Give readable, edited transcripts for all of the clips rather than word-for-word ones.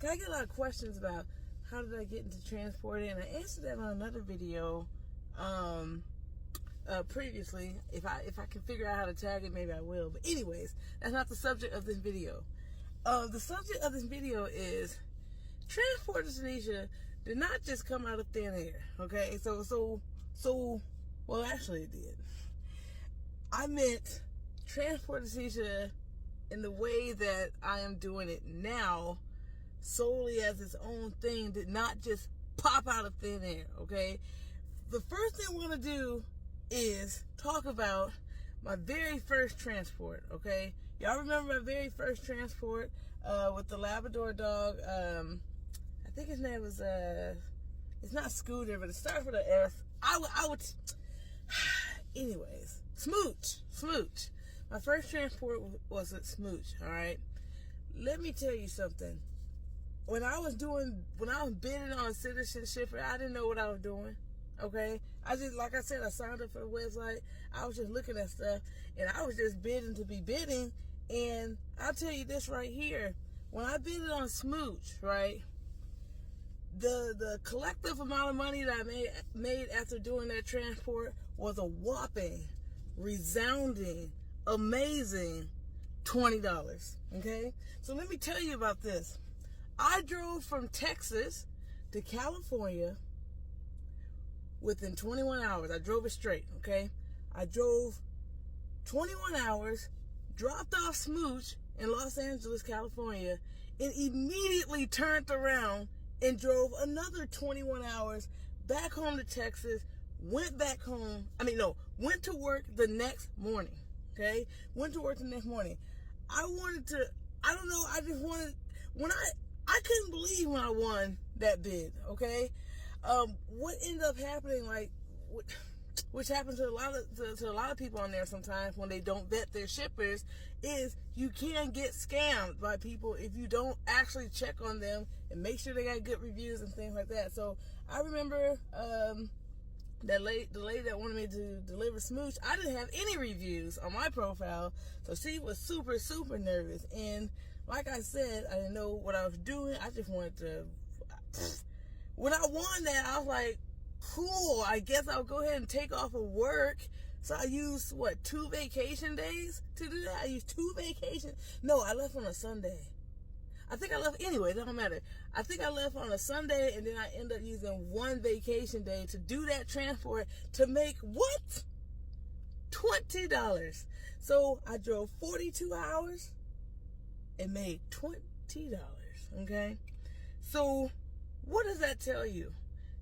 I get a lot of questions about how did I get into transporting, and I answered that on another video previously. If I can figure out how to tag it, maybe I will. But anyways, that's not the subject of this video. The subject of this video is Transporter Tinisha did not just come out of thin air. Okay, so well, actually it did. I meant Transporter Tinisha in the way that I am doing it now, solely as its own thing, did not just pop out of thin air. Okay, the first thing we're gonna do is talk about my very first transport. Okay, y'all remember my very first transport with the Labrador dog? I think his name was it's not Scooter, but it starts with an S. I would anyways, Smooch. My first transport was at Smooch. All right, let me tell you something. When I was bidding on Citizenshipper, I didn't know what I was doing. Okay, I just, like I said, I signed up for the website. I was just looking at stuff, and I was just bidding to be bidding. And I'll tell you this right here: when I bidded on Smooch, right, the collective amount of money that I made after doing that transport was a whopping, resounding, amazing $20. Okay, so let me tell you about this. I drove from Texas to California within 21 hours. I drove it straight, okay? I drove 21 hours, dropped off Smooch in Los Angeles, California, and immediately turned around and drove another 21 hours back home to Texas, went to work the next morning, okay? Went to work the next morning. I couldn't believe when I won that bid, okay? What ended up happening, which happens to a lot of people on there sometimes when they don't vet their shippers, is you can get scammed by people if you don't actually check on them and make sure they got good reviews and things like that. So I remember the lady that wanted me to deliver Smooch, I didn't have any reviews on my profile, so she was super, super nervous. And like I said, I didn't know what I was doing. I just wanted to. When I won that, I was like, cool, I guess I'll go ahead and take off of work. So I used, 2 vacation days to do that? I used 2 vacation. No, I left on a Sunday. I think I left, anyway, it doesn't matter. I think I left on a Sunday, and then I ended up using 1 vacation day to do that transport to make what? $20. So I drove 42 hours and made $20, okay? So what does that tell you?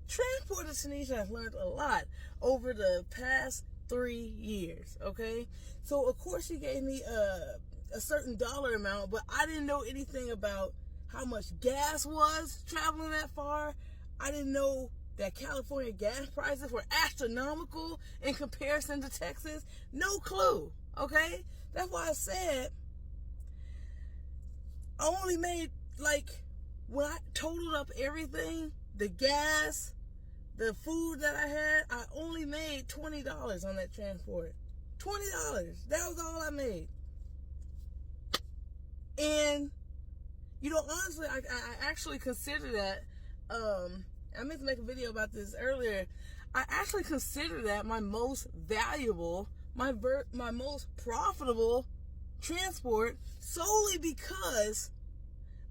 Transporter Tinisha has learned a lot over the past 3 years, okay? So, of course, she gave me a certain dollar amount, but I didn't know anything about how much gas was traveling that far. I didn't know that California gas prices were astronomical in comparison to Texas. No clue, okay? That's why I said I only made, when I totaled up everything, the gas, the food that I had, I only made $20 on that transport. $20. That was all I made. And, honestly, I actually consider that, I meant to make a video about this earlier. I actually consider that my most valuable, my most profitable transport, solely because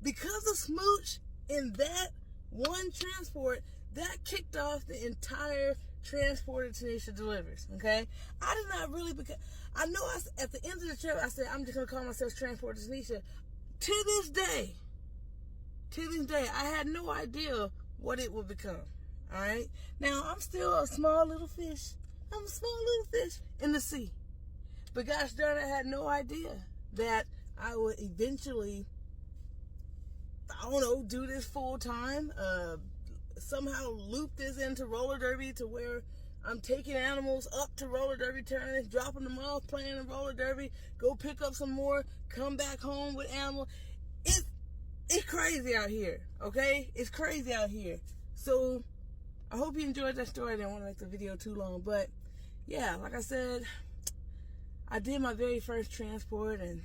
of Smooch and that one transport, that kicked off the entire Transporter Tinisha Delivers, okay? I did not really, because I know at the end of the trip, I said, I'm just going to call myself Transporter Tinisha. To this day, I had no idea what it would become, all right? Now, I'm still a small little fish. I'm a small little fish in the sea. But gosh darn, I had no idea that I would eventually, do this full time, somehow loop this into roller derby to where I'm taking animals up to roller derby tournaments, dropping them off, playing in roller derby, go pick up some more, come back home with animals. It's crazy out here, okay? It's crazy out here. So I hope you enjoyed that story. I didn't want to make the video too long, but yeah, like I said, I did my very first transport, and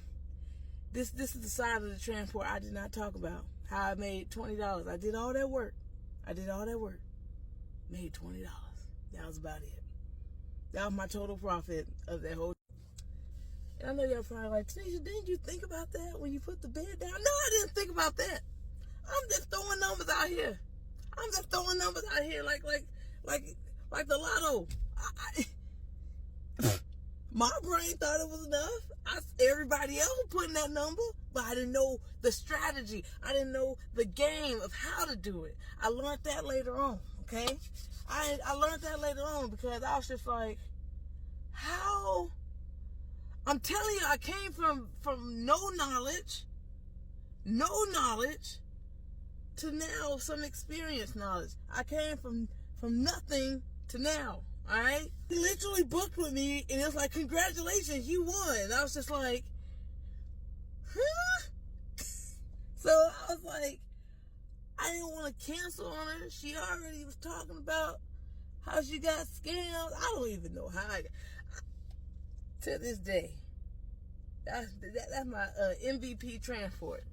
This is the side of the transport I did not talk about. How I made $20. I did all that work. Made $20. That was about it. That was my total profit of that whole. And I know y'all probably like, Tinisha, didn't you think about that when you put the bed down? No, I didn't think about that. I'm just throwing numbers out here. Like the lotto. My brain thought it was enough. Everybody else was putting that number, but I didn't know the strategy. I didn't know the game of how to do it. I learned that later on, okay? I learned that later on because I was just like, how? I'm telling you, I came from no knowledge to now some experience knowledge. I came from nothing to now. All right, he literally booked with me, and it was like, congratulations, you won. And I was just like, huh? So I was like, I didn't want to cancel on her. She already was talking about how she got scammed. I don't even know how. To this day, that's my MVP transport.